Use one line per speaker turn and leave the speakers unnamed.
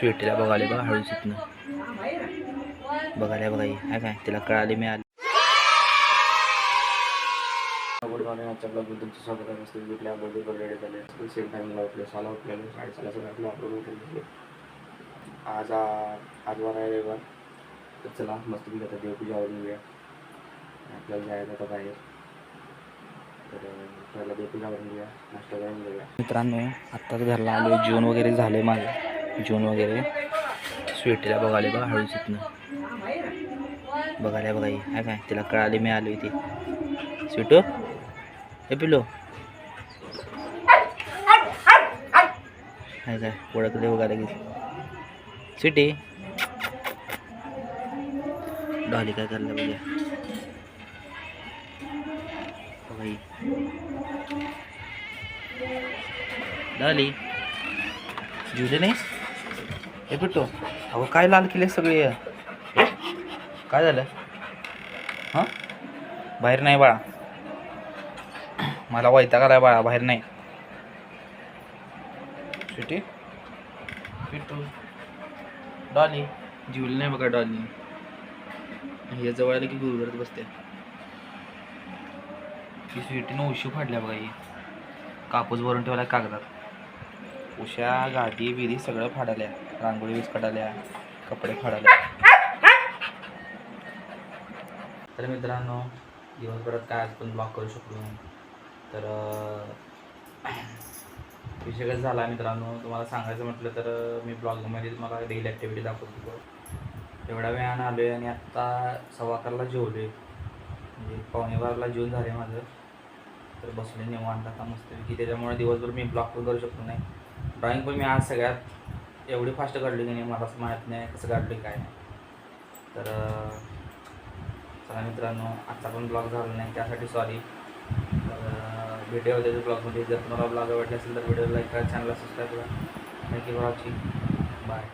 स्वीटीला बघाले बघा हळूच इथनं बघायला बघा आहे काय तिला कळाले मी आले. Good morning. आजच्या ब्लॉगमध्ये तुमचं स्वागत आहे. मस्त भेटल्या बर्थडे बर्थडे झाले सेम टाईमला उठले 6ला उठलेलो 6:30ला सगळं अपलोड उठले. आज वार आहे रविवार. तर चला मस्त मी आता देवपूजा आवरून घेऊया. आपल्याला जायचं आता बाहेर. तर पहिला देवपूजा आवरून घेऊया, नाश्ता करून घेऊया. मित्रांनो आत्ताच घरला आलो. जेवण वगैरे झाले माझं. जेवण वगैरे स्वीटीला बघाले बघा हळूच इथनं बघायला बघा आहे काय तिला कळाले मी आलो इथे. स्वीटू हे पिलो आहे काय ओळखले बघायला गेली. स्वीटी डॉली काय करायला बघूया बाई. डॉली जुले नाही हे पिटो. अहो काय लाल केले सगळे. काय झालं हां? बाहेर नाही बाळा, मला वैताग आलाय बाळा, बाहेर नाही. स्वीटी पिटू डॉली जीवली नाही बघा. डॉली हे जवळ आलं की गुरुगरत बसते. ही स्वीटीनं उशी फाडल्या बघा. ही कापूस भरून ठेवला कागदात. उशा गाठी बिरी सगळं फाडाल्या. रांगोळी विस्कटाल्या, कपडे फाडाल्या. तर मित्रांनो दिवसभरात काय आज पण ब्लॉग करू शकलो नाही. तर विषय कसं झाला मित्रांनो तुम्हाला सांगायचं म्हटलं तर मी ब्लॉगमध्ये तुम्हाला डेली ॲक्टिव्हिटी दाखवत होतो. एवढ्या वेळानं आलो आहे आणि आत्ता 11:15ला जेवलो आहे. म्हणजे 11:15ला जेवण झाले माझं. तर बसले निवांत आता मस्त की. त्याच्यामुळे दिवसभर मी ब्लॉग पण करू शकतो नाही. ड्रॉईंग पण मी आज सगळ्यात एवढी फास्ट काढली की नाही मला असं माहीत नाही कसं काढली काय नाही. तर चला मित्रांनो आजचा पण ब्लॉग झाला नाही त्यासाठी सॉरी. तर व्हिडिओ त्याच्या ब्लॉगमध्ये जर तुम्हाला ब्लॉग आवडले असेल तर व्हिडिओ लाईक करा, चॅनलला सबस्क्राईब करा. Thank you for watching. बाय.